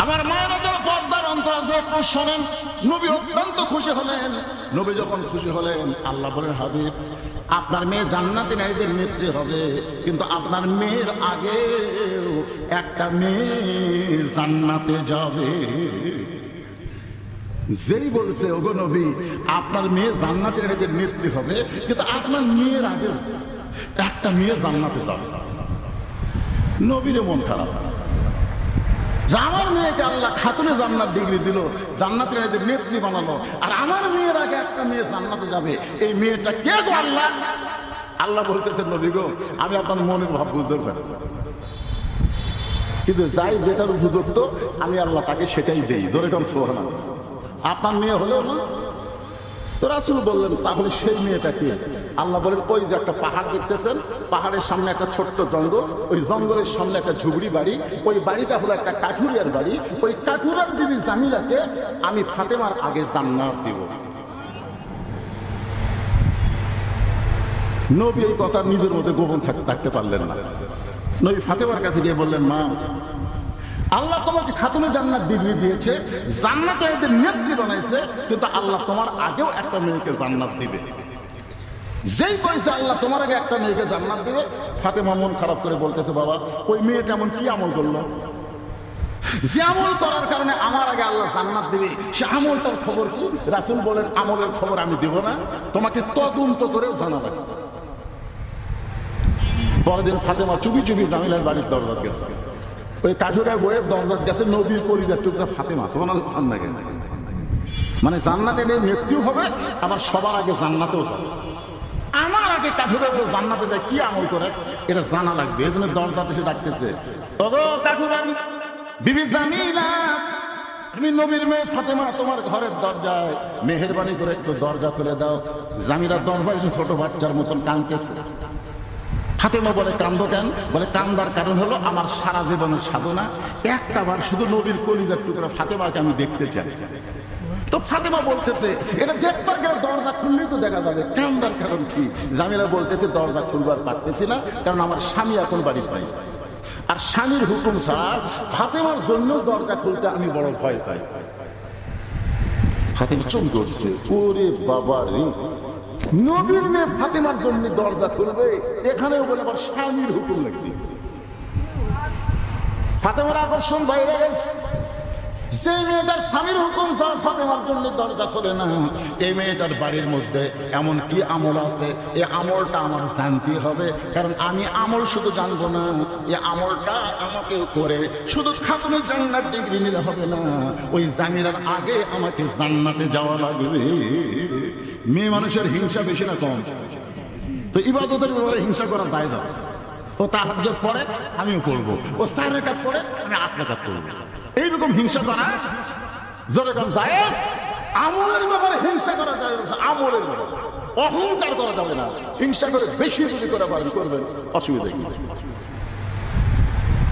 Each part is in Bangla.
আমার মায়েরা যারা পর্দার অন্তরালে একটু শোনেন, নবী অত্যন্ত খুশি হলেন। নবী যখন খুশি হলেন, আল্লাহ বলেন, হাবিব আপনার মেয়ে জান্নাতে নারীদের নেত্রী হবে, কিন্তু আপনার মেয়ের আগে একটা মেয়ে জান্নাতে যাবে। যেই বলছে ওগো নবী আপনার মেয়ে জান্নাতে নারীদের নেত্রী হবে, কিন্তু আপনার মেয়ের আগে একটা মেয়ে জান্নাতে যাবে। নবীর মন খারাপ, আমার মেয়েকে আল্লাহ খাতুনে জান্নাত ডিগ্রি দিল, জান্নাতে নারীদের নেত্রী বানালো, আর আমার মেয়ের আগে একটা মেয়ে জান্নাতে যাবে। এই মেয়েটা কে গো আল্লাহ? আল্লাহ বলতেছেন, নবী গো আমি আপনার মনের ভাব বুঝতে পারছি, কিন্তু যাই যেটার উপযুক্ত আমি আল্লাহ তাকে সেটাই দেই। জোরে কম সুবহানাল্লাহ। আপনার মেয়ে হলেও না তো রাসূল বললেন, তাহলে সেই মেয়েটা কি? আল্লাহ বলেন, ওই যে একটা পাহাড় দেখতেছেন, পাহাড়ের সামনে একটা ছোট্ট জঙ্গল, ওই জঙ্গলের সামনে একটা ঝুবড়ি বাড়ি, ওই বাড়িটা হলো একটা কাঠুরিয়ার বাড়ি। ওই কাঠুরিয়ার বিবি জামিলাকে আমি ফাতেমার আগে জান্নাত দেব। নবী এই কথা নিজের মধ্যে গোপন রাখতে পারলেন না। নবী ফাতেমার কাছে গিয়ে বললেন, মা আল্লাহ তোমাকে খাতুনে জান্নাত ডিগ্রি দিয়েছে, জান্নাতে এদের নেত্রী বানাইছে, কিন্তু আল্লাহ তোমার আগেও একটা মেয়েকে জান্নাত দিবে। যেই পয়সা আল্লাহ তোমার আগে একটা মেয়েকে জান্নাত দিবে, ফাতেমা মন খারাপ করে বলতেছে, বাবা ওই মেয়েটা এমন কি আমল করলো যে আমল করার কারণে আমার আগে আল্লাহ জান্নাত দিবে? সে আমলটার খবর কি? রাসূল বলেন, আমলের খবর আমি দেব না, তোমাকে তদন্ত করে জানা লাগবে। পরের দিন ফাতেমা চুপি চুপি জামিলার বাড়ির দরজা গেছে, ওই কাঠুরার বইয়ের দরজা গেছে, নবীর পরিবার টুকরা ফাতেমা মানে জান্নাতে মৃত্যু হবে, আবার সবার আগে জান্নাতেও যাবে। আমার আগে কাঠুরা বউ জান্নাতে যায় কি আমল করে এটা জানা লাগবে। এই জন্য দরজাতে সে ডাকতেছে, ওগো কাঠুরা বিবি জামিলা, তুমি নবীর মেয়ে ফাতেমা, তোমার ঘরের দরজায় মেহেরবানি করে একটু দরজা খুলে দাও। জামিলার দরজায় এসে ছোট বাচ্চার মতন কাঁদতেছে। ফাতেমা বলে, কান্দো কেন? বলে, কান্দার কারণ হলো আমার সারা জীবনের সাধনা একটা বার শুধু নবীর কলিজার টুকরা ফাতেমাকে আমি দেখতে চাই। তো ফাতেমা বলতেছে, এটা দেখবার গেলে দরজা খুললেই তো দেখা যাবে, কান্দার কারণ কি? জামিলা বলতেছে, দরজা খুলবার পারতেছি না, কারণ আমার স্বামী এখন বাড়িতে নাই, আর স্বামীর হুকুম ছাড়া ফাতেমার জন্য দরজা খুলতে আমি বড় ভয় পাই। ফাতেমা চুপ করছে, ওরে বাবা রে, নবীর মেয়ে ফাতেমার জন্য দরজা খুলবে, এখানেও বলে আবার স্বামীর হুকুম লাগবে। ফাতেমার আকর্ষণ বাইরে গেছে। যে মেয়েটার স্বামীর হুকুম ছাড়া ফাতেমার জন্য দরজা খোলে না, এই মেয়েটার বাড়ির মধ্যে এমন কি আমল আছে, এই আমলটা আমার জানতে হবে। কারণ আমি আমল শুধু জানবো না, এই আমলটা আমাকে করে শুধু খাতুনে জান্নাত ডিগ্রি নিলে হবে না, ওই জামিলার আগে আমাকে জান্নাতে যাওয়া লাগবে। মেয়ে মানুষের হিংসা বেশি না কম? তো ইবাদতের ব্যাপারে হিংসা করার দায় আছে। ও তাহাজ্জুদ পড়ে, আমিও পড়বো, ও 4 রাকাত পড়ে, আমি 8 রাকাত পড়বো। এইরকম হিংসা করা যেরকম জায়েজ, আমলের ব্যাপারে হিংসা করা জায়েজ। আমলের ব্যাপারে অহংকার করা যাবে না। হিংসা করে বেশি যদি করে পারেন করবেন, অসুবিধা কি?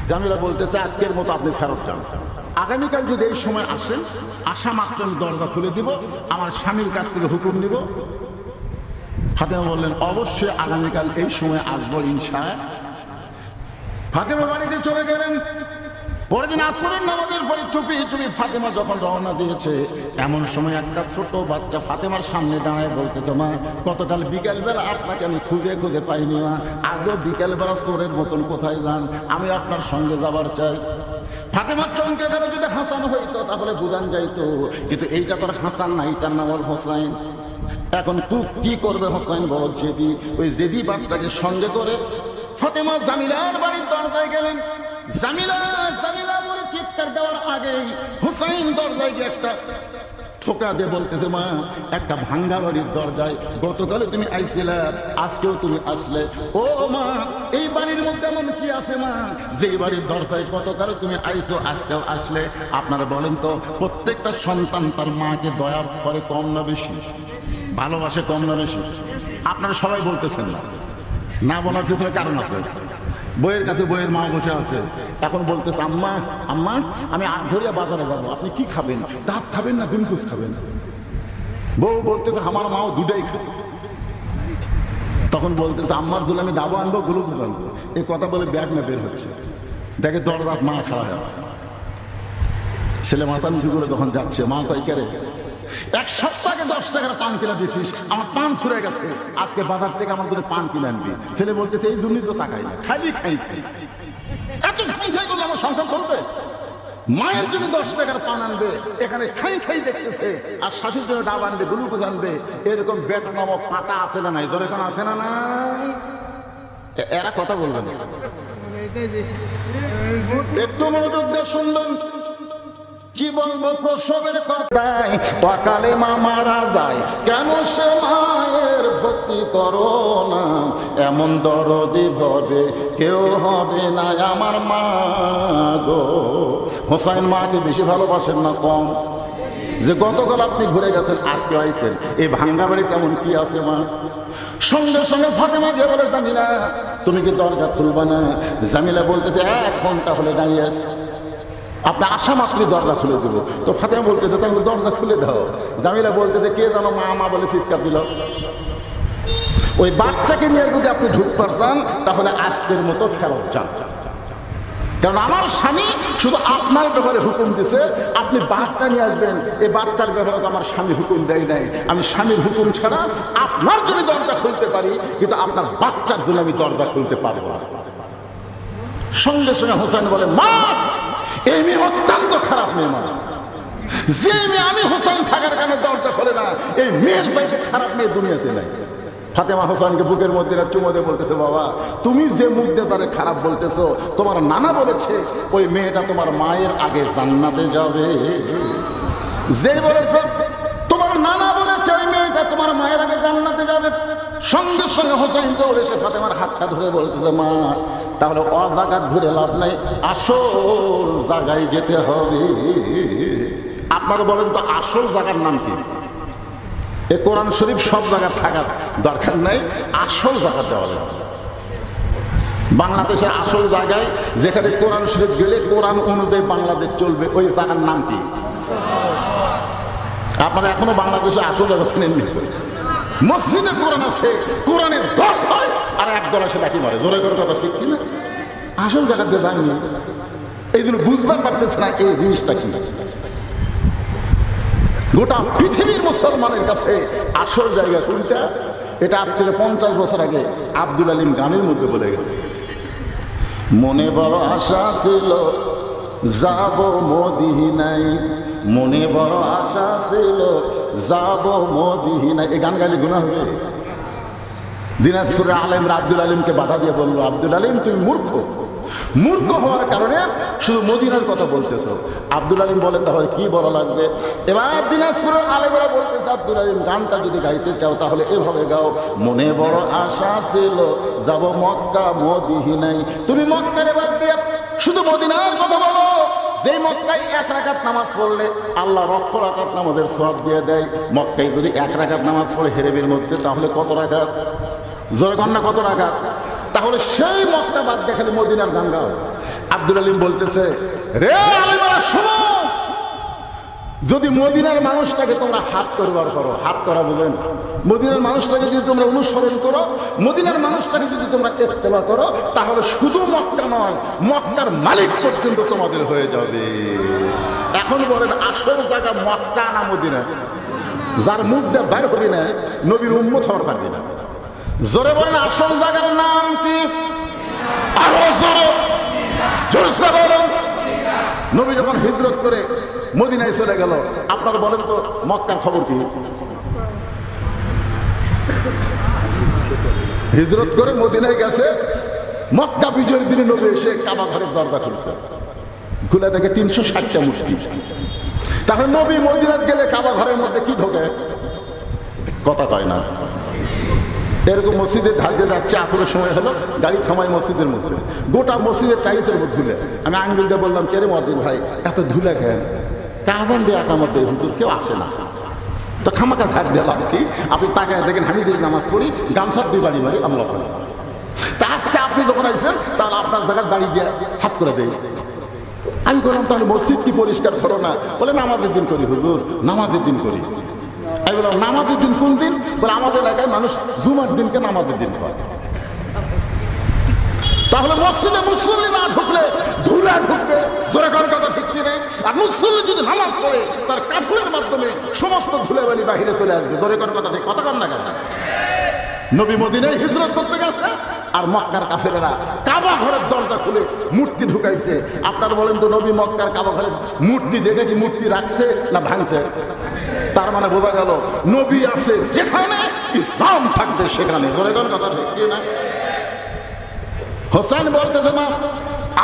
জামিলা বলতেছে, আজকের মতো আপনি ফেরত যান, আগামীকাল যদি এই সময় আসেন, আসা মাত্র আমি দরজা খুলে দিব, আমার স্বামীর কাছ থেকে হুকুম নিব। ফাতেমা বললেন, অবশ্যই আগামীকাল এই সময় আসবো ইনশাআল্লাহ। ফাতেমা বাড়িতে চলে গেলেন। পরের দিন আসরের নামাজের পরে চুপি চুপি ফাতেমা যখন রওনা দিয়েছে, এমন সময় একটা ছোট বাচ্চা ফাতেমার সামনে দাঁড়ায় বলতেছে, মা গতকাল বিকেলবেলা আপনাকে আমি খুঁজে খুঁজে পাইনি, মা আজও বিকেলবেলা চোরের মতন কোথায় যান? আমি আপনার সঙ্গে যাবার চাই। ফাতেমার চমকে গেল, যদি হাসান হইতো তাহলে বুঝান যাইতো, কিন্তু এইটা তোর হাসান না, এইটার নাম হল হোসাইন। এখন তুই কি করবে হোসাইন বল? জেদি, ওই জেদি বাচ্চাকে সঙ্গে করে ফাতেমা জামিলার বাড়ির দরজায় গেলেন। জামিলা জামিলা বলে চিৎকার দেওয়ার আগেই হুসাইন দরজায় গিয়ে একটা ঠোকা দিয়ে বলতেছে, মা একটা ভাঙ্গা বাড়ির দরজায় গতকাল তুমি আইছিলে, আজকেও তুমি আসলে। ও মা, এই বাড়ির মধ্যে এমন কি আছে মা যে বাড়ির দরজায় গতকাল তুমি আইছো, আজকেও আসলে? আপনারা বলেন তো, প্রত্যেকটা সন্তান তার মাকে দয়া করে কম না বেশি? ভালোবাসে কম না বেশি? আপনারা সবাই বলতেছেন না, না বলার পিছনে কারণ আছে। বইয়ের কাছে বইয়ের মা বসে আছে, এখন বলতেছে, আম্মা আম্মা আমি আটঘরিয়া বাজারে যাবো, আপনি কি খাবেন? ডাব খাবেন না গুলকুচ খাবেন? বউ বলতেছে, আমার মাও দুটাই খাবে। তখন বলতেছে, আম্মার জন্য আমি ডাবও আনবো গুলকুচ আনবো। এই কথা বলে ব্যাগ না বের হচ্ছে, দেখে দরজাত মা খাওয়া যাচ্ছে। ছেলে মাতামুখি করে যখন যাচ্ছে, মা কয় কে রে, 1 সপ্তাহ আগে 10 টাকার পান কিনে দিছিস, আমার পান ফুরে গেছে, আজকে বাজার থেকে আমার জন্য পান কিনে আনবি। ছেলে বলতেছে এই জন্যই তো তাকাই না, খালি খাই খাই, এত খাই খাই করলে আমার সংসার চলবে? মায়ের জন্য 10 টাকার পান আনবে, এখানে খাই খাই দেখতেছে, আর শাশুর জন্য ডাব আনবে, গ্লুকোজ আনবে। এরকম বেত নামক পাতা আছে না নাই? ধরে কোন আছে না না? এরা কথা বলবে না, একটু মনোযোগ দিয়ে শুনবেন। কি বলবো প্রসবের কথায়, অকালে মা মারা যায়, কেন সে মায়ের ভক্তি করো না? এমন দরদি ভবে কেউ হবে না আমার মা গো। হোসাইন মাকে বেশি ভালোবাসেন না কম? যে গতকাল আপনি ঘুরে গেছেন, আজকে আইছেন, এই ভাঙ্গা বাড়ি কেমন কি আছে মা? সঙ্গে সঙ্গে ফাতেমা গিয়ে বলে জামিলা তুমি কি দরজা খুলবা না? জামিলা বলতেছে 1 ঘন্টা হলে দাঁড়িয়ে আছে, আপনি আসা মাত্রই দরজা খুলে দেবো। তো ফাতেমা বলতেছে তাহলে দরজা খুলে দাও। জামিলা বলতেছে কে জানো মা মা বলে চিৎকার দিল। ওই বাচ্চাকে নিয়ে যদি আপনি ঢুকতে চান তাহলে আজকের মতো ফেরত যান, কারণ আমার স্বামী শুধু আপনার ব্যাপারে হুকুম দিছে, আপনি বাচ্চা নিয়ে আসবেন। এই বাচ্চার ব্যাপারে তো আমার স্বামী হুকুম দেয় নাই। আমি স্বামীর হুকুম ছাড়া আপনার জন্য দরজা খুলতে পারি, কিন্তু আপনার বাচ্চার জন্য আমি দরজা খুলতে পারবো না। সঙ্গে সঙ্গে হোসেন বলে মা এই মেয়ে অত্যন্ত খারাপ মেয়ে, মা যে মেয়ে আমি হোসেন থাকার কারণে দরজা খোলে না, এই মেয়ের চাইতে খারাপ মেয়ে দুনিয়াতে নাই। ফাতেমা হোসেনকে বুকের মধ্যে চুমো দিয়ে বলতেছে বাবা তুমি যে মুখ দিয়ে তারে খারাপ বলতেছো, তোমার নানা বলেছে ওই মেয়েটা তোমার মায়ের আগে জান্নাতে যাবে। যে বলেছে তোমার নানা বলেছে ওই মেয়েটা তোমার মায়ের আগে জান্নাতে যাবে। সঙ্গে সঙ্গে হোসেন দৌড়ে এসে ফাতেমার হাতটা ধরে বলতেছে মা তাহলে অজাগাত ঘুরে লাভ নাই, আসল জায়গায় যেতে হবে। আপনারা বলেন তো আসল জায়গার নাম কি? এ কোরআন শরীফ সব জায়গায় থাকার দরকার নাই, আসল জায়গা যাওয়া যাবে। বাংলাদেশের আসল জায়গায় যেখানে কোরআন শরীফ গেলে কোরআন অনুযায়ী বাংলাদেশ চলবে, ওই জায়গার নাম কি? আপনারা এখনো বাংলাদেশে আসল জায়গা চিনেননি? মসজিদে কোরআন আছে, কোরআনের 10 হয় আর একদল এসে ডাকি মারে, জোরে করে কথা ঠিক কিনা? আসল জায়গাতে যায়নি, এই জন্য বুঝতে পারতেছে না এই জিনিসটা কি। গোটা পৃথিবীর মুসলমানের কাছে আসল জায়গা কোনটা, এটা আজ থেকে 50 বছর আগে আব্দুল আলিম গানের মধ্যে বলে গেছে। মনে বড় আশা ছিল যাব মদিনায়, মনে বড় আশা ছিল যাব মদিনায়। এই গান গাইলে গুনাহ হবে? দিনাজপুরের আলেমরা আব্দুল আলিমকে বাধা দিয়ে বললো আব্দুল আলিম তুমি মূর্খ, মূর্খ হওয়ার কারণে শুধু মদিনার কথা বলতেছো। আব্দুল আলিম বলেন তাহলে কি বলা লাগবে? এবার দিনাজপুরের আলেমরা বলতেছে আব্দুল আলিম গানটা যদি গাইতে চাও তাহলে এভাবে গাও, মনে বড় আশা ছিল যাব মক্কা মদিনায়। তুমি মক্কারে বাদ দিয়ে শুধু মদিনার কথা বলো। যেই মক্কায় 1 রাকাত নামাজ পড়লে আল্লাহ 1 রাকাত নামাজের সওয়াব দিয়ে দেয়, মক্কায় যদি 1 রাকাত নামাজ পড়ে হেরেবের মধ্যে তাহলে কত রাকাত? জোরে কন্যা কত রাকাত? তাহলে সেই মক্কা বাদ দেখালে মদিনার গান গাও। আব্দুল আলিম বলতেছে রে আলেমেরা শোনো, যদি মদিনার মানুষটাকে তোমরা হাত করবার করো, হাত করা বুঝেন, মদিনার মানুষটাকে যদি তোমরা অনুসরণ করো, মদিনার মানুষটাকে যদি তোমরা ইত্তেবা করো, তাহলে শুধু মক্কা নয় মক্কার মালিক পর্যন্ত তোমাদের হয়ে যাবে। এখন বলেন আসল জায়গা মক্কা না মদিনা? যার মুখ দিয়ে বাইর হবি না নবীর উম্মত হওয়ার পারবি না। জোরে বলেন আসল জায়গার নাম কি? আরো জোরে জোরসে বলেন। নবী যখন হিজরত করে মদিনায় চলে গেল, আপনারা বলেন তো মক্কার খবর কি? হিজরত করে মদিনায় গেছে, মক্কা বিজয়ের দিনে নবী এসে কাবা ঘরের দরজা খুলছে, খুলে দেখে 360টা মূর্তি। তাহলে নবী মদিনায় গেলে কাবা ঘরের মধ্যে কি ঢোকে? কথা কয় না। এরকম মসজিদে ঢালতে যাচ্ছে, আসরের সময় হলো, গাড়ি থামায় মসজিদের মধ্যে, গোটা মসজিদের টাইলসের মধ্যে ধুলে। আমি আঙ্গুল দিয়ে বললাম কে রে মসজিদ ভাই এত ধুলে খেন? কাজন দিয়ে একামত দেয় হুজুর, কেউ আসে না তো খামাকা ধার দিলাম কি? আপনি তাকায় দেখেন আমি যদি নামাজ পড়ি গামছার 2 বাড়ি মারি আল্লাহ করে। তা আজকে আপনি যখন আইছেন তাহলে আপনার জায়গায় বাড়ি দিয়ে সাফ করে দেয়। আমি বললাম তাহলে মসজিদ কি পরিষ্কার করো না? বলে নামাজের দিন করি হুজুর, নামাজের দিন করি। আমি বললাম নামাজের দিন কোন দিন? বলে আমাদের এলাকায় মানুষ জুমার দিনকে নামাজের দিন করে। তো তাহলে মসজিদে মুসল্লি না ঢুকলে ধুলা ঢুকবে, জোরে কোন কথা ঠিক কি নেই? আর মুসল্লি যদি নামাজ পড়ে তার কাপড়ের মাধ্যমে সমস্ত ধুলাবালি বাহিরে চলে আসবে, জোরে কোন কথা ঠিক? কথা কন না কেন? নবী মদিনায় হিজরত করতে গেছে আর মক্কার কাফেরেরা কাবা ঘরের দরজা খুলে মূর্তি ঢুকাইছে। আপনারা বলেন তো নবী মক্কার কাবা ঘরে মূর্তি দেখে কি মূর্তি রাখছে না ভাঙছে? তার মানে বোঝা গেল নবী আছে যেখানে ইসলাম থাকবে সেখানে, জোরে কোন কথা ঠিক কি না? হোসেন বলতে তোমার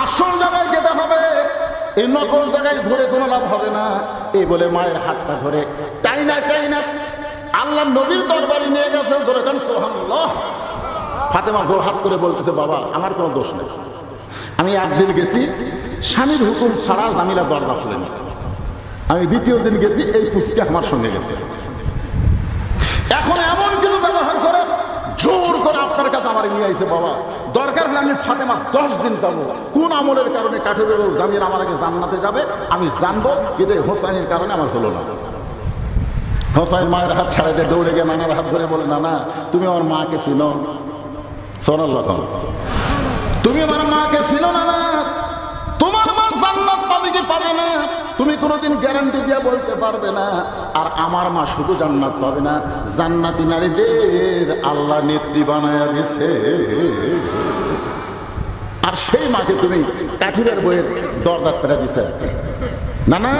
আসল জায়গায় যেতে হবে, এই নকল জায়গায় ধরে কোনো লাভ হবে না। এই বলে মায়ের হাতটা ধরে টাইনা টাইনা আল্লাহ নবীর দরবারে নিয়ে গেছে। ধরে কেন সুবহানাল্লাহ। ফাতেমা জোর হাত করে বলতেছে বাবা আমার কোনো দোষ নেই, আমি একদিন গেছি স্বামীর হুকুম ছাড়া জামিলা দরজা খুলেনি, আমি দ্বিতীয় দিন গেছি এই পুচকে আমার সঙ্গে গেছে। এখন এমন কিছু ব্যবহার করে জোর করে আপনার কাছে আমার নিয়ে আইছে বাবা, দরকার হলে আমি ফাতেমা 10 দিন যাবো, কোন আমলের কারণে কাঠুরের জামিল আমার আগে জান্নাতে যাবে আমি জানবো, কিন্তু হোসাইনের কারণে আমার হলো না। হোসাইন মায়ের হাত ছাড়া দিয়ে দৌড়ে গিয়ে নানার হাত ধরে বলে নানা তুমি আমার মাকে চিনো? সুবহানাল্লাহ। তুমি আমার মাকে চিনো না? তোমার মা জান্নাত পাবে কি পাবে না তুমি কোনোদিন গ্যারান্টি দিয়ে বলতে পারবে না। আর আমার মা শুধু জান্নাত পাবে না, জান্নাতি নারীদের আল্লাহ নেত্রী বানায়া দিছে। আর সেই মাকে তুমি কাঠুরের বইয়ের দরজা পেরা দিছে। না না,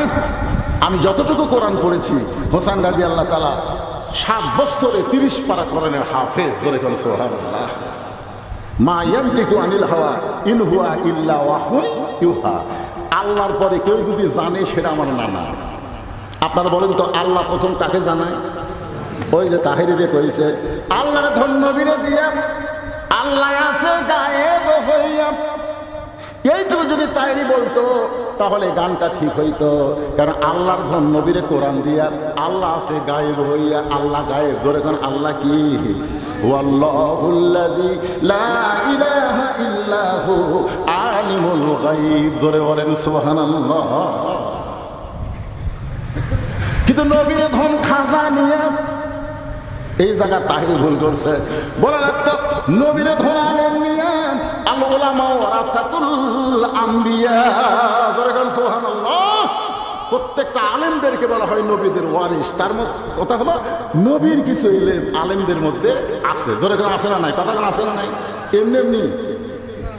আমি যতটুকু কোরআন পড়েছি হোসেন রাদিয়াল্লাহু তাআলা 7 বছরে 30 পারা কোরআনের হাফেজ। ধরে কোন সুবহানাল্লাহ। মা ইয়ান্তিকু আনিল হাওয়া ইন হুয়া ইল্লা ওয়াহুন ইউহা। আল্লাহর পরে কেউ যদি জানে সেটা আমার নানা। আপনারা বলেন তো আল্লাহ প্রথম কাকে জানায়? ওই যে তাহেরি যে কইছে আল্লাহর ধন্য বীরে দিয়া আল্লাহ আছে গায়েব হইয়া, এইটুকু যদি তাহেরি বলতো তাহলে গানটা ঠিক হইতো। কারণ আল্লাহর ধন নবীরে কোরআন দিয়া আল্লাহ আছে গায়েব হইয়া। আল্লাহ গায়েব, ধরে কোন আল্লাহ কি? ওয়াল্লাহুল্লাযী লা ইলাহা ইল্লাহু আলিমুল গায়ব। ধরে বলেন সুবহানাল্লাহ। কিন্তু নবীর ধন খাজা নিয়া এই জায়গা তাহির ভুল করছে। বলা লাগতো নবীর ধন আলেম নিয়া আল উলামা ওয়ারাসাতুল আম্বিয়া। ধরে কোন সুবহানাল্লাহ। প্রত্যেকটা আলেমদেরকে বলা হয় নবীদের ওয়ারিস। তার মধ্যে কথা হলো নবীর কিছু ইলম আলেমদের মধ্যে আছে। ধরে কোন আছে না নাই? কথা কোন আছে না নাই? এমনি এমনি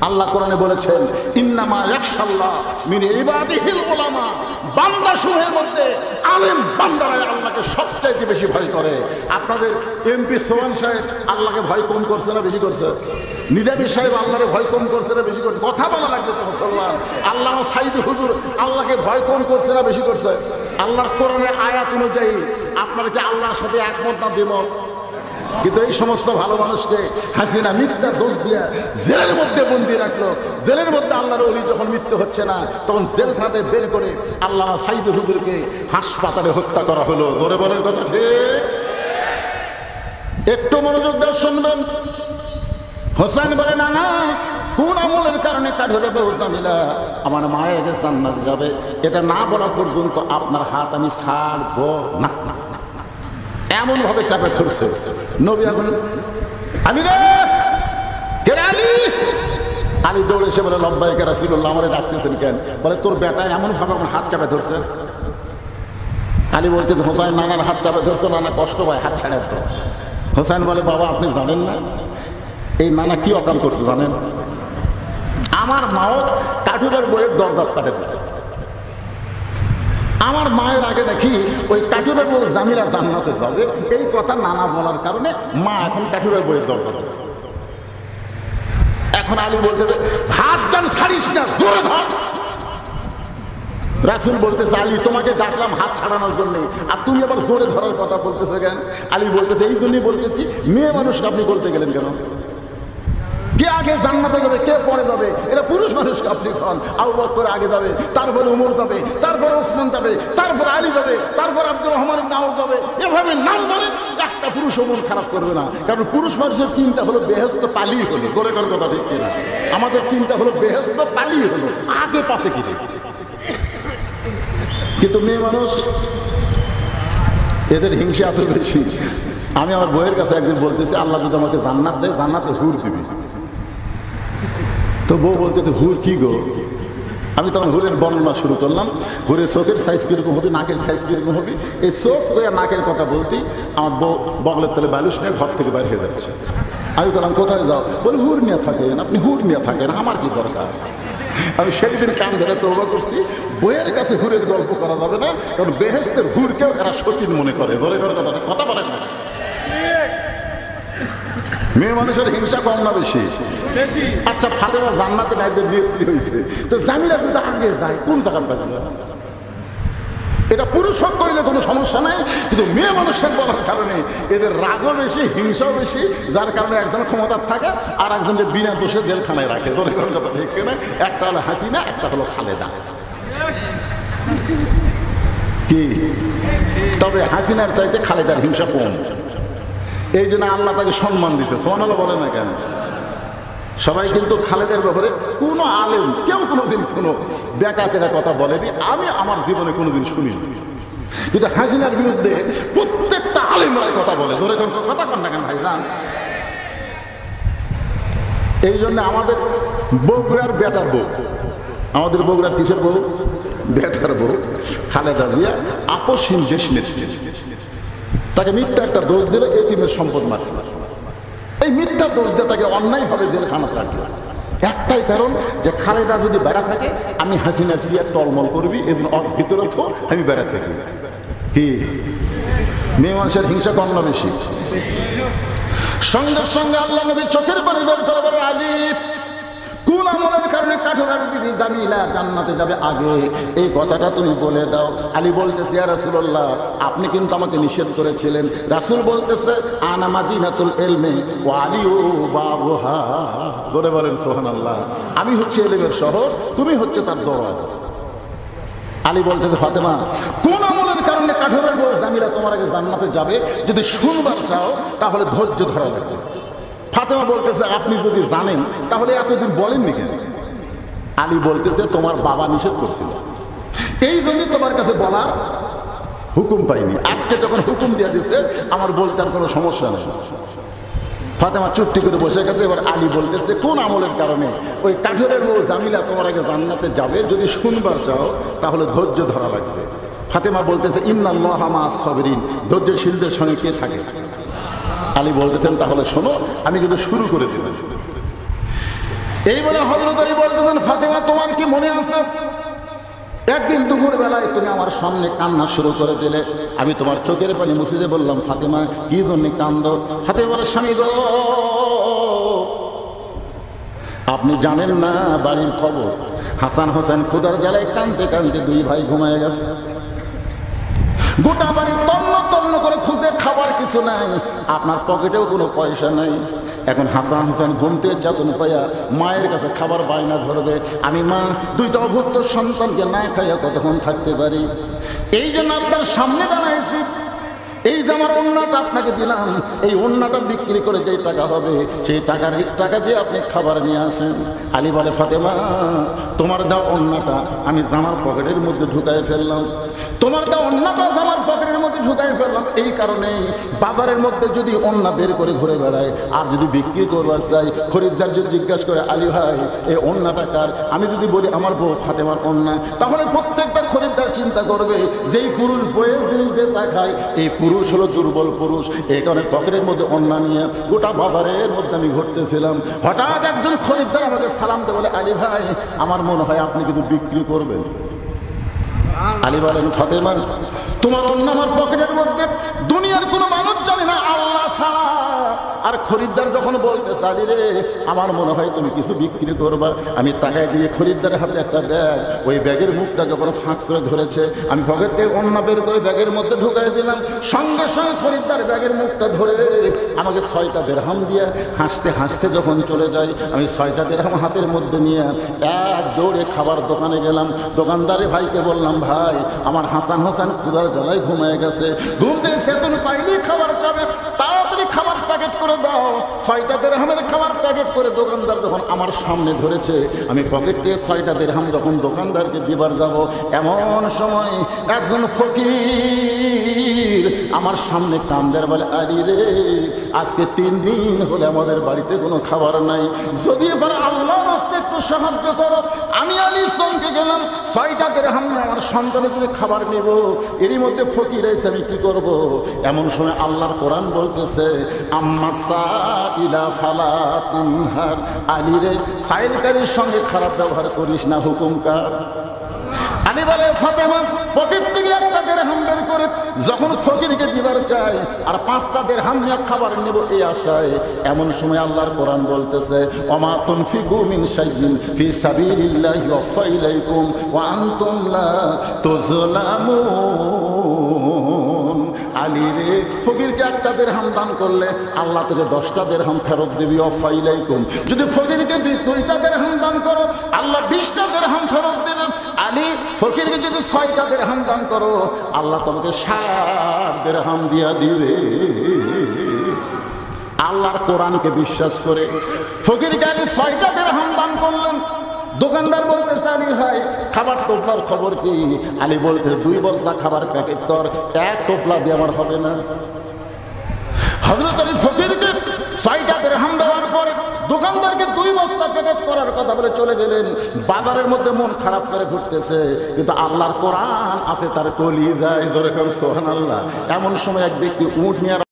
আল্লাহ কোরআনে বলেছেন ইন্নামা ইয়াখশাল্লাহ মিন ইবাদিহিল উলামা। বান্দা সমূহের মধ্যে আলেম বান্দারাই আল্লাহকে সবচেয়ে বেশি ভয় করে। আপনাদের এমপি সোহান সাহেব আল্লাহকে ভয় কম করছে না বেশি করছে? নিজামী সাহেব আল্লাহরে ভয় কম করছে না বেশি করছে? কথা বলা লাগবে তো মুসলমান। আল্লাহ সাইদ হুজুর আল্লাহকে ভয় কম করছে না বেশি করছে? আল্লাহর কোরআনের আয়াত অনুযায়ী আপনারা কি আল্লাহর সাথে একমত না দ্বিমত? কিন্তু এই সমস্ত ভালো মানুষকে হাসিনা মিথ্যা দোষ দিয়ে জেলের মধ্যে বন্দি রাখলো। জেলের মধ্যে আল্লাহর ওলি যখন মৃত্যু হচ্ছে না তখন জেলখানাতে বের করে আল্লাহ সাইদ হুজুরকে হাসপাতালে হত্যা করা হলো। জোরে বলেন কথা ঠিক? একটু মনোযোগ দিয়ে শুনবেন। হোসেন বলে না না, কোন আমলের কারণে কাঠুরে জামিলা আমার মায়ের কাছে জান্নাত যাবে এটা না বলা পর্যন্ত আপনার হাত আমি ছাড়বো না। এমন ভাবে চাপে ধরছে নবী। এখন আলী রে, কে রে আলী? আলী দৌড়ে এসে বলে লব্বাইক ইয়া রাসূলুল্লাহ, আমারে ডাকতেছেন কেন? বলে তোর বেটা এমন ভাবে আমার হাত চাপে ধরছে। আলী বলতে হোসেন নানার হাত চাপে ধরছে, নানা কষ্ট পায়, হাত ছাড়ে। হোসেন বলে বাবা আপনি জানেন না এই নানা কি অকাম করছে জানেন? আমার মাও কাঠুরের বইয়ের দরজা পাঠে দিচ্ছে। আমার মায়ের আগে নাকি ওই কাঠুরের বউ জামিলা জান্নাতে যাবে এই কথা নানা বলার কারণে মা এখন কাঠুরের বইয়ের দরজা দেবে। এখন আলী বলতে হাত টান ছাড়িস না, ধরে ধর। রাসূল বলতেছে আলী তোমাকে ডাকলাম হাত ছাড়ানোর জন্য, আর তুমি আবার জোরে ধরার কথা বলতেছে কেন? আলী বলতেছে এই জন্যই বলতেছি, মেয়ে মানুষকে আপনি বলতে গেলেন কেন? কে আগে জান্নাতে যাবে কে পরে যাবে এটা পুরুষ মানুষকে আপনি খান। আবু বকর আগে যাবে, তারপরে ওমর যাবে, তারপরে ওসমান যাবে, তারপরে আলী যাবে, তারপর আব্দুর রহমান ইবনে আউফ যাবে। এভাবে নাম বলে একটা পুরুষ ওমর খারাপ করবে না। কারণ পুরুষ মানুষের চিন্তা হলো বেহেশত পালি হলো। জোরে কোন কথা ঠিক কিনা? আমাদের চিন্তা হলো বেহেশত পালি হলো, আগে পাশে কি। কিন্তু মেয়ে মানুষ এদের হিংসা এত বেশি। আমি আমার বইয়ের কাছে একদিন বলতেছি আল্লাহ যদি আমাকে জান্নাত দেয় জান্নাতে হুর দিবি। তো বউ বলতে হুর কি গো? আমি তখন হুরের বর্ণনা শুরু করলাম। হুরের চোখের সাইজ কিরকম হবে, নাকের সাইজ কিরকম হবে। এই চোখ নাকের কথা বলতেই আমার বউ বগলের তলে বালুস নিয়ে ঘর থেকে বাইরে হয়ে যাচ্ছে। আমি বললাম কোথায় যাও? বলে হুর নিয়ে থাকেন, আপনি হুর নিয়ে থাকেন, আমার কি দরকার? আমি সেই দিন কান ধরে তওবা করছি, বইয়ের কাছে হুরের গল্প করা যাবে না, কারণ বেহেশতের হুরকেও এরা সতীন মনে করে। ধরে করে কথা বলেন না। মেয়ে মানুষের হিংসা কম না বেশি? আচ্ছা, ফাতেমা জান্নাতে নাইদের নেত্রী হয়েছে, তো জামিলা যদি আগে যায় কোন জায়গাটা যাবে? এটা পুরুষ হোক করলে কোনো সমস্যা নাই, কিন্তু মেয়ে মানুষের বলার কারণে এদের রাগও বেশি, হিংসাও বেশি, যার কারণে একজন ক্ষমতার থাকে আর একজনকে বিনা দোষে জেলখানায় রাখে। ধরে কোন কথা ঠিক না? একটা হলো হাসিনা, একটা হলো খালেদা। কি? তবে হাসিনার চাইতে খালেদার হিংসা কম। এই জন্য আল্লাহ তাকে সম্মান দিছে। সুবহানাল্লাহ বলে না কেন? সবাই কিন্তু খালেদের ব্যাপারে কোনো আলেম কেউ কোনোদিন কোনো বেকাতেরা কথা বলেনি, আমি আমার জীবনে কোনোদিন শুনিনি। কিন্তু হাসিনার বিরুদ্ধে প্রত্যেকটা আলেমরাই কথা বলে। ধরে কথা কন না কেন ভাই না? এই জন্য আমাদের বগুড়ার বেটার বউ, আমাদের বগুড়ার কিসের বউ? বেটার বউ খালেদা জিয়া আপসহীন দেশ নেত্রী। তাকে মিথ্যা একটা দোষ দিল, এতিমের সম্পদ মারছে। এই মিথ্যা দোষ দিয়ে তাকে অন্যায়ভাবে জেলখানাতে রাখলো। একটাই কারণ যে খালেদা যদি বেড়া থাকে, আমি হাসিনার সিয়ার টলমল করবি, এদিন ভিতরে তো আমি বেড়া থাকি। কি? মেয়ে মানুষের হিংসা কম না বেশি? সঙ্গে সঙ্গে আল্লাহ নবী চোখের পানি বের করে বলে, আলী কোন আমলের কারণে কাঠোরার দিবি জামিলা জান্নাতে যাবে আগে, এই কথাটা তুমি বলে দাও। আলী বলতেছে, ইয়া রাসূলুল্লাহ, আপনি কিন্তু আমাকে নিষেধ করেছিলেন। রাসূল বলতেছে, আনা মাদিনাতুল ইলমি ওয়া আলিউ বাবুহা। জোরে বলেন সুবহানাল্লাহ। আমি হচ্ছে ইলমের শহর, তুমি হচ্ছে তার দরজা। আলী বলতেছে, ফাতেমা কোন আমলের কারণে কাঠোরার বউ জামিলা তোমার আগে জান্নাতে যাবে, যদি শুনবার চাও তাহলে ধৈর্য ধরা লাগবে। ফাতেমা বলতেছে, আপনি যদি জানেন তাহলে এতদিন বলেননি কেন? আলী বলতেছে, তোমার বাবা নিষেধ করছিল, এই জন্যই তোমার কাছে বলার হুকুম পাইনি। আজকে যখন হুকুম দিয়ে দিচ্ছে, আমার বলতে আর কোনো সমস্যা নেই। ফাতেমা চুপটি করে বসে গেছে। এবার আলী বলতেছে, কোন আমলের কারণে ওই কাঠের বউ জামিলা তোমার আগে জান্নাতে যাবে, যদি শুনবার চাও তাহলে ধৈর্য ধরা লাগবে। ফাতেমা বলতেছে, ইন্নাল্লাহা মা'আস সাবিরিন, ধৈর্যশীলদের সঙ্গে কে থাকে? আলী বলতেছেন, তাহলে শোনো, আমি কিন্তু শুরু করে দিলাম। এইবারে হযরত আলী বলতেছেন, ফাতেমা তোমার কি মনে আছে একদিন দুপুর বেলায় তুমি আমার সামনে কান্না শুরু করে দিলে, আমি তোমার চোখের পানি মুছে দিয়ে বললাম, ফাতেমা কি জন্য কান্দো? ফাতেমা বলে, স্বামী গো, আপনি জানেন না বাড়ির খবর, হাসান হোসেন ক্ষুধার জ্বালায় কাঁদতে কাঁদতে দুই ভাই ঘুমায় গেছে। গোটা বাড়ি তন্ন তন্ন করে খুঁজে, খাবার কিছু নাই, আপনার পকেটেও কোনো পয়সা নাই। এখন হাসান হোসেন ঘুম থেকে চেতন পাইয়া মায়ের কাছে খাবার বায়না ধরবে। আমি মা দুইটা অভুক্ত সন্তানকে না খাইয়া কতক্ষণ থাকতে পারি? এই জন্য আপনার সামনে দাঁড়াইছি, এই যে আমার ওন্নাটা আপনাকে দিলাম, এই ওন্নাটা বিক্রি করে যেই টাকা হবে, সেই টাকা দিয়ে আপনি খাবার নিয়ে আসেন। আলী বলে, ফাতেমা তোমার দেওয়া ওন্নাটা আমি জামার পকেটের মধ্যে ঢুকাই ফেললাম, তোমার দেওয়া ওন্নাটা জামার পকেটের মধ্যে ঢুকাই ফেললাম। এই কারণেই বাজারের মধ্যে যদি ওন্না বের করে ঘুরে বেড়ায়, আর যদি বিক্রি করবার চাই, খরিদ্দার যদি জিজ্ঞাসা করে, আলী ভাই এই ওন্নাটা কার, আমি যদি বলি আমার বউ ফাতেমার ওন্না, তাহলে প্রত্যেকটা খরিদ্দার চিন্তা করবে, যেই পুরুষ বইয়ের জিনিস বেচা খায়, এই পুরুষ হলো দুর্বল পুরুষ। এই কারণে পকেটের মধ্যে ওন্না নিয়ে গোটা বাজারের মধ্যে আমি ঘুরতেছিলাম। হঠাৎ একজন খরিদ্দার আমাকে সালাম দিয়ে বলে, আলী ভাই আমার মনে হয় আপনি কিন্তু বিক্রি করবেন। আলী বলেন, ফাতেমা তোমার ওন্না আমার পকেটের মধ্যে, দুনিয়ার কোনো মানুষ জানে না আল্লাহ ছাড়া। আর খরিদ্দার যখন বলতেছে, আলী রে আমার মনে হয় তুমি কিছু বিক্রি করবা, আমি টাকায় দিয়ে খরিদ্দারের হাতে একটা ব্যাগ, ওই ব্যাগের মুখটা যখন ফাঁক করে ধরেছে, আমি পকেট থেকে ওন্না বের করে ব্যাগের মধ্যে ঢুকাই দিলাম। সঙ্গে সঙ্গে খরিদ্দার ব্যাগের মুখটা ধরে আমাকে 6টা দিরহাম দিয়ে হাসতে হাসতে যখন চলে যায়, আমি 6টা দিরহাম হাতের মধ্যে নিয়ে এক দৌড়ে খাবার দোকানে গেলাম। দোকানদারে ভাইকে বললাম, ভাই আমার হাসান হোসেন ক্ষুধার জ্বালায় ঘুমিয়ে গেছে, ঘুম থেকে সেতুন পাইনি, খাবার চাবে, তাড়াতাড়ি খাবার প্যাকেট করে দাও। 6টা দিরহামের খাবার প্যাকেট করে দোকানদার যখন আমার সামনে ধরেছে, আমি পকেট থেকে 6টা দিরহাম যখন দোকানদারকে দিবার যাব, এমন সময় একজন ফকির আমার সামনে কান্দের বলে, আলী রে আজকে 3 দিন হলে আমাদের বাড়িতে কোনো খাবার নাই, যদি এবার আল্লাহ বাঁচতে একটু সাহায্য করো। আমি আলী চমকে গেলাম, 6টা দিরহাম আমার সন্তানের জন্য খাবার নেব, এরই মধ্যে ফকির এসে আমি কি করব? এমন সময় আল্লাহর কোরআন বলতেছে, আম্মা সাইলা ফালা তানহার, আলী রে সাইলকারীর সঙ্গে খারাপ ব্যবহার করিস না, হুকুম কার? আলী বলে, ফাতেমা পকেট থেকে একটা দিরহাম বের করে যখন ফকিরকে দিবার চাই আর 5টা দিরহাম নিয়ে খাবার নেব এই আশায়, এমন সময় আল্লাহর কোরআন বলতেছে, ওমা তুনফিকু মিন শাইইন ফি সাবিলিল্লাহি ইউওয়াফা ইলাইকুম ওয়া আনতুম লা তুযলামুন। আলী রে ফকিরকে একটা দিরহাম দান করলে আল্লাহ তোকে 10টা দিরহাম ফেরত দিবি, ওয়াফা ইলাইকুম। যদি ফকিরকে 2টা দিরহাম দান করো আল্লাহ 20টা দিরহাম ফেরত দেবেন। আলী ফকিরকে যদি 6টা দিরহাম দান করো আল্লাহ তোমাকে 60 দিরহাম দিয়া দিবে। আল্লাহর কোরআনকে বিশ্বাস করে ফকিরকে আলী 6টা দিরহাম দান করলেন। দোকানদার বলতে আলী ভাই খাবার টোপলার খবর কি? আলী বলতে 2 বস্তা খাবার প্যাকেট কর, 1 টোপলা দিয়ে আমার হবে না। হযরত আলী ফকিরকে 6টা দিরহাম দেওয়ার পরে দোকানদারকে 2 বস্তা প্যাকেট করার কথা বলে চলে গেলেন। বাজারের মধ্যে মন খারাপ করে ঘুরতেছে, কিন্তু আল্লাহর কোরআন আছে তার কলিজায়, ধরে সুবহানাল্লাহ। এমন সময় এক ব্যক্তি উট নিয়ে